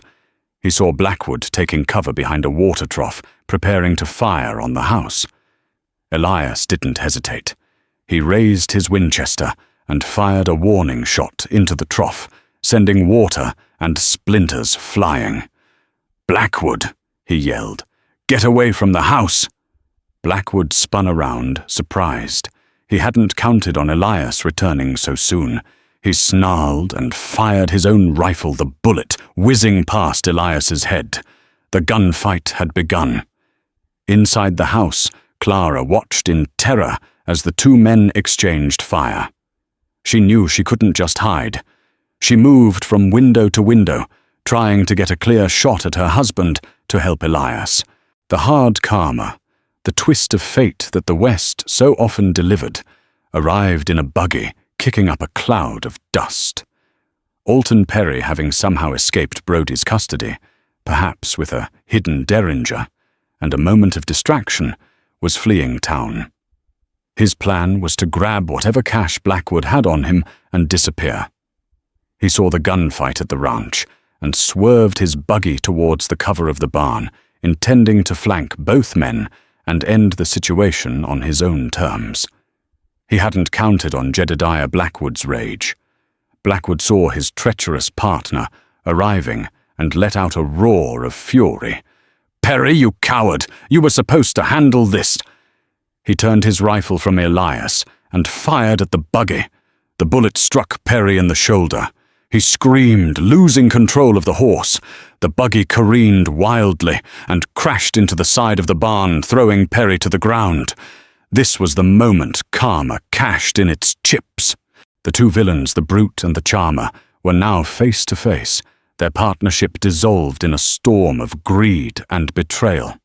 He saw Blackwood taking cover behind a water trough, preparing to fire on the house. Elias didn't hesitate. He raised his Winchester and fired a warning shot into the trough, sending water and splinters flying. "Blackwood," he yelled. "Get away from the house!" Blackwood spun around, surprised. He hadn't counted on Elias returning so soon. He snarled and fired his own rifle, the bullet whizzing past Elias's head. The gunfight had begun. Inside the house, Clara watched in terror as the two men exchanged fire. She knew she couldn't just hide. She moved from window to window, trying to get a clear shot at her husband to help Elias. The hard karma, the twist of fate that the West so often delivered, arrived in a buggy, kicking up a cloud of dust. Alton Perry, having somehow escaped Brodie's custody, perhaps with a hidden derringer, and a moment of distraction, was fleeing town. His plan was to grab whatever cash Blackwood had on him and disappear. He saw the gunfight at the ranch and swerved his buggy towards the cover of the barn, intending to flank both men and end the situation on his own terms. He hadn't counted on Jedediah Blackwood's rage. Blackwood saw his treacherous partner arriving and let out a roar of fury. "Perry, you coward! You were supposed to handle this!" He turned his rifle from Elias and fired at the buggy. The bullet struck Perry in the shoulder. He screamed, losing control of the horse. The buggy careened wildly and crashed into the side of the barn, throwing Perry to the ground. This was the moment karma cashed in its chips. The two villains, the brute and the charmer, were now face to face, their partnership dissolved in a storm of greed and betrayal.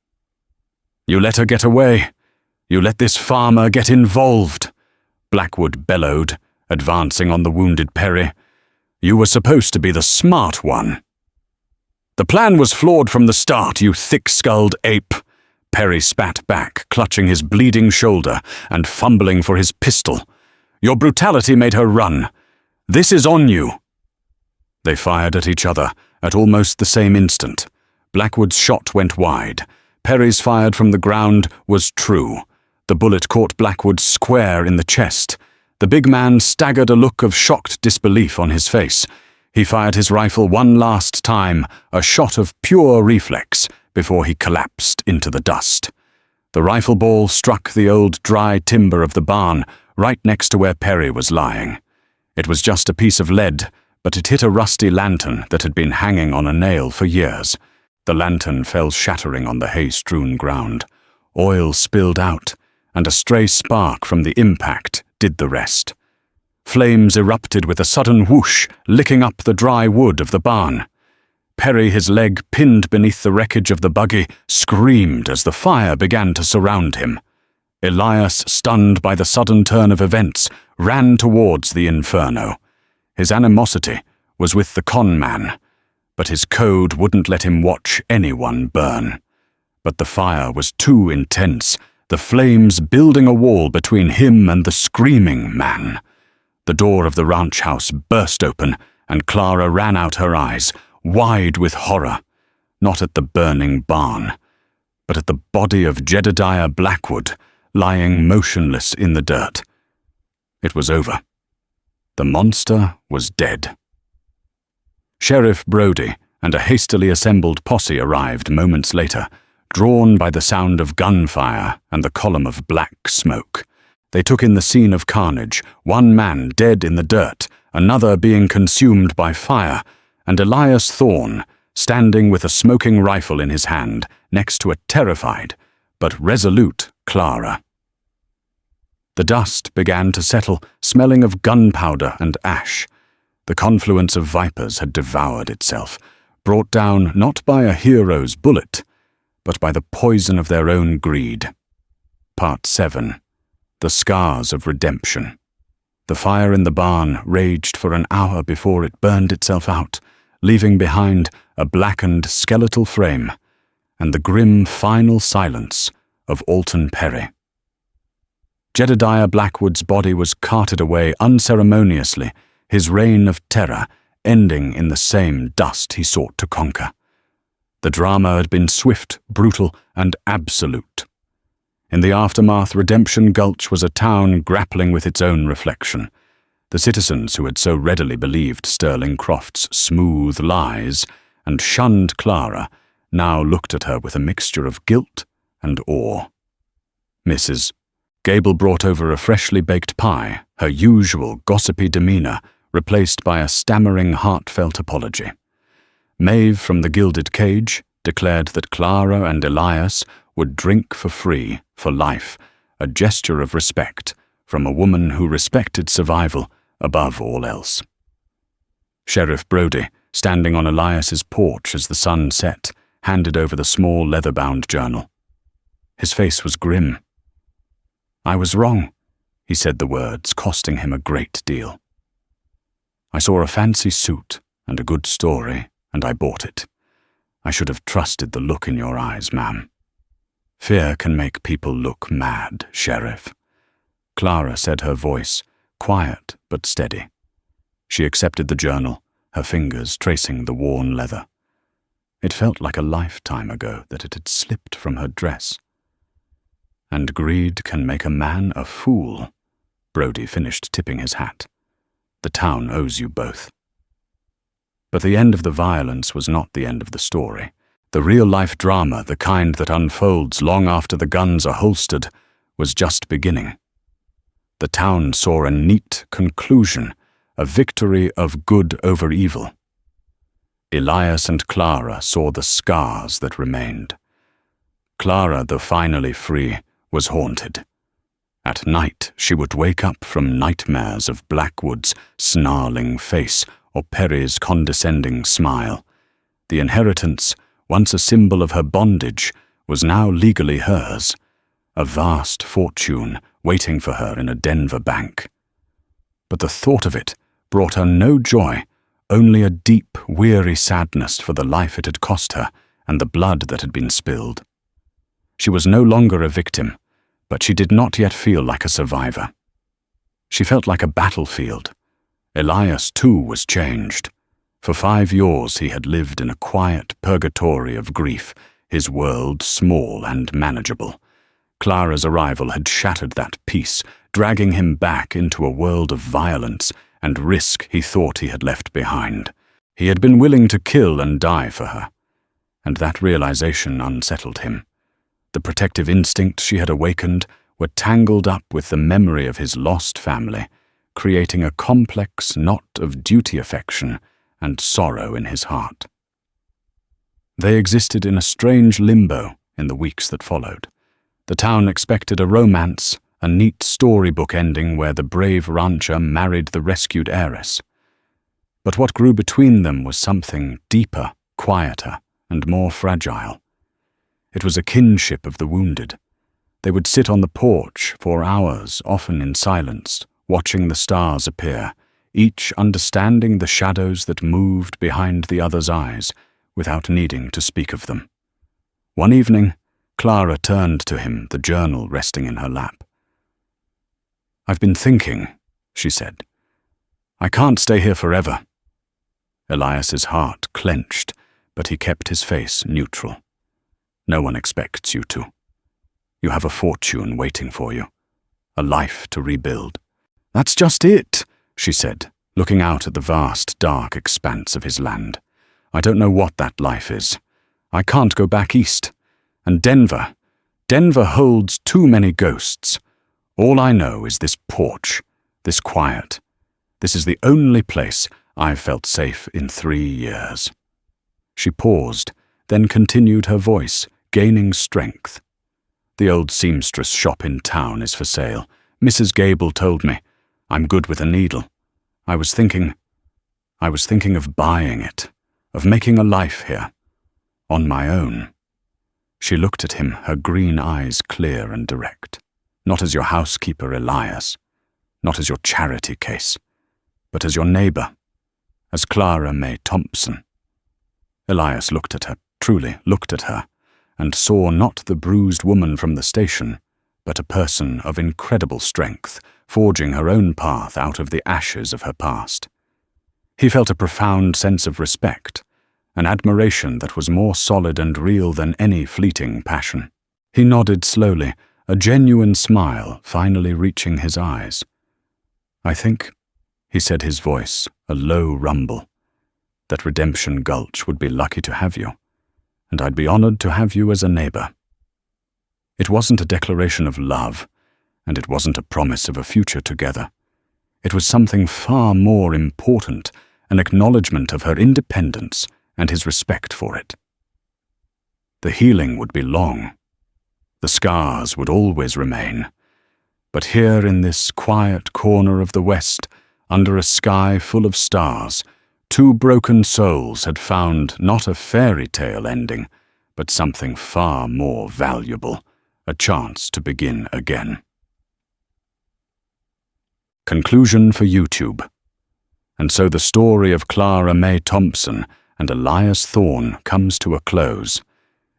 "You let her get away. You let this farmer get involved," Blackwood bellowed, advancing on the wounded Perry. "You were supposed to be the smart one." "The plan was flawed from the start, you thick-skulled ape," Perry spat back, clutching his bleeding shoulder and fumbling for his pistol. "Your brutality made her run. This is on you." They fired at each other at almost the same instant. Blackwood's shot went wide. Perry's fired from the ground was true. The bullet caught Blackwood square in the chest. The big man staggered, a look of shocked disbelief on his face. He fired his rifle one last time, a shot of pure reflex, before he collapsed into the dust. The rifle ball struck the old dry timber of the barn, right next to where Perry was lying. It was just a piece of lead, but it hit a rusty lantern that had been hanging on a nail for years. The lantern fell shattering on the hay-strewn ground. Oil spilled out, and a stray spark from the impact did the rest. Flames erupted with a sudden whoosh, licking up the dry wood of the barn. Perry, his leg pinned beneath the wreckage of the buggy, screamed as the fire began to surround him. Elias, stunned by the sudden turn of events, ran towards the inferno. His animosity was with the con man, but his code wouldn't let him watch anyone burn. But the fire was too intense, the flames building a wall between him and the screaming man. The door of the ranch house burst open, and Clara ran out her eyes, wide with horror, not at the burning barn, but at the body of Jedediah Blackwood, lying motionless in the dirt. It was over. The monster was dead. Sheriff Brodie and a hastily assembled posse arrived moments later, drawn by the sound of gunfire and the column of black smoke. They took in the scene of carnage, one man dead in the dirt, another being consumed by fire, and Elias Thorne, standing with a smoking rifle in his hand, next to a terrified but resolute Clara. The dust began to settle, smelling of gunpowder and ash. The confluence of vipers had devoured itself, brought down not by a hero's bullet, but by the poison of their own greed. Part 7. The Scars of Redemption. The fire in the barn raged for an hour before it burned itself out, leaving behind a blackened skeletal frame and the grim final silence of Alton Perry. Jedediah Blackwood's body was carted away unceremoniously, his reign of terror ending in the same dust he sought to conquer. The drama had been swift, brutal, and absolute. In the aftermath, Redemption Gulch was a town grappling with its own reflection. The citizens who had so readily believed Sterling Croft's smooth lies and shunned Clara now looked at her with a mixture of guilt and awe. Mrs. Gable brought over a freshly baked pie, her usual gossipy demeanor replaced by a stammering, heartfelt apology. Maeve from the Gilded Cage declared that Clara and Elias would drink for free, for life, a gesture of respect from a woman who respected survival above all else. Sheriff Brody, standing on Elias's porch as the sun set, handed over the small leather-bound journal. His face was grim. "I was wrong," he said, the words costing him a great deal. "I saw a fancy suit and a good story, and I bought it. I should have trusted the look in your eyes, ma'am. Fear can make people look mad, Sheriff." Clara said, her voice quiet but steady. She accepted the journal, her fingers tracing the worn leather. It felt like a lifetime ago that it had slipped from her dress. "And greed can make a man a fool," Brody finished tipping his hat. "The town owes you both." But the end of the violence was not the end of the story. The real-life drama, the kind that unfolds long after the guns are holstered, was just beginning. The town saw a neat conclusion, a victory of good over evil. Elias and Clara saw the scars that remained. Clara, though finally free, was haunted. At night she would wake up from nightmares of Blackwood's snarling face or Perry's condescending smile. The inheritance, once a symbol of her bondage, was now legally hers, a vast fortune waiting for her in a Denver bank. But the thought of it brought her no joy, only a deep, weary sadness for the life it had cost her and the blood that had been spilled. She was no longer a victim, but she did not yet feel like a survivor. She felt like a battlefield. Elias, too, was changed. For 5 years he had lived in a quiet purgatory of grief, his world small and manageable. Clara's arrival had shattered that peace, dragging him back into a world of violence and risk he thought he had left behind. He had been willing to kill and die for her, and that realization unsettled him. The protective instincts she had awakened were tangled up with the memory of his lost family, creating a complex knot of duty affection and sorrow in his heart. They existed in a strange limbo in the weeks that followed. The town expected a romance, a neat storybook ending where the brave rancher married the rescued heiress. But what grew between them was something deeper, quieter, and more fragile. It was a kinship of the wounded. They would sit on the porch for hours, often in silence, watching the stars appear, each understanding the shadows that moved behind the other's eyes without needing to speak of them. One evening, Clara turned to him, the journal resting in her lap. "I've been thinking," she said. "I can't stay here forever." Elias's heart clenched, but he kept his face neutral. "No one expects you to. You have a fortune waiting for you, a life to rebuild." "That's just it," she said, looking out at the vast, dark expanse of his land. "I don't know what that life is. I can't go back east. And Denver holds too many ghosts. All I know is this porch, this quiet. This is the only place I've felt safe in 3 years." She paused, then continued, her voice gaining strength. "The old seamstress shop in town is for sale. Mrs. Gable told me. I'm good with a needle. I was thinking of buying it, of making a life here, on my own." She looked at him, her green eyes clear and direct. "Not as your housekeeper, Elias, not as your charity case, but as your neighbor, as Clara May Thompson." Elias looked at her, truly looked at her, and saw not the bruised woman from the station, but a person of incredible strength, forging her own path out of the ashes of her past. He felt a profound sense of respect, an admiration that was more solid and real than any fleeting passion. He nodded slowly, a genuine smile finally reaching his eyes. "I think," he said, his voice a low rumble, "that Redemption Gulch would be lucky to have you, and I'd be honored to have you as a neighbor." It wasn't a declaration of love, And it wasn't a promise of a future together. It was something far more important, an acknowledgement of her independence and his respect for it. The healing would be long. The scars would always remain. But here in this quiet corner of the West, under a sky full of stars, two broken souls had found not a fairy tale ending, but something far more valuable, a chance to begin again. Conclusion for YouTube. And so the story of Clara May Thompson and Elias Thorne comes to a close.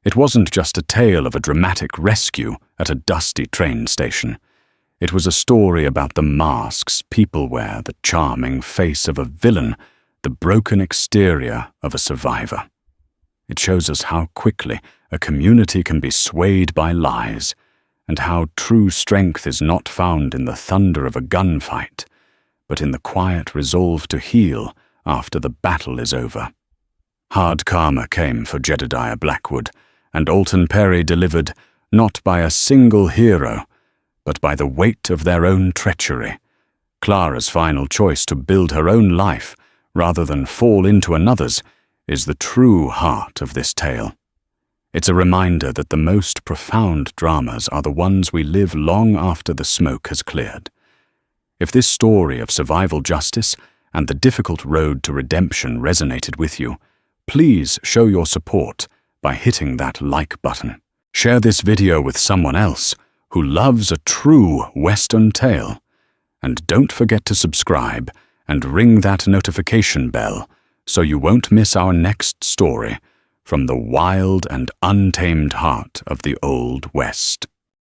It wasn't just a tale of a dramatic rescue at a dusty train station. It was a story about the masks people wear, the charming face of a villain, the broken exterior of a survivor. It shows us how quickly a community can be swayed by lies, and how true strength is not found in the thunder of a gunfight, but in the quiet resolve to heal after the battle is over. Hard karma came for Jedediah Blackwood, and Alton Perry delivered not by a single hero, but by the weight of their own treachery. Clara's final choice to build her own life rather than fall into another's is the true heart of this tale. It's a reminder that the most profound dramas are the ones we live long after the smoke has cleared. If this story of survival justice and the difficult road to redemption resonated with you, please show your support by hitting that like button. Share this video with someone else who loves a true Western tale. And don't forget to subscribe and ring that notification bell so you won't miss our next story from the wild and untamed heart of the Old West.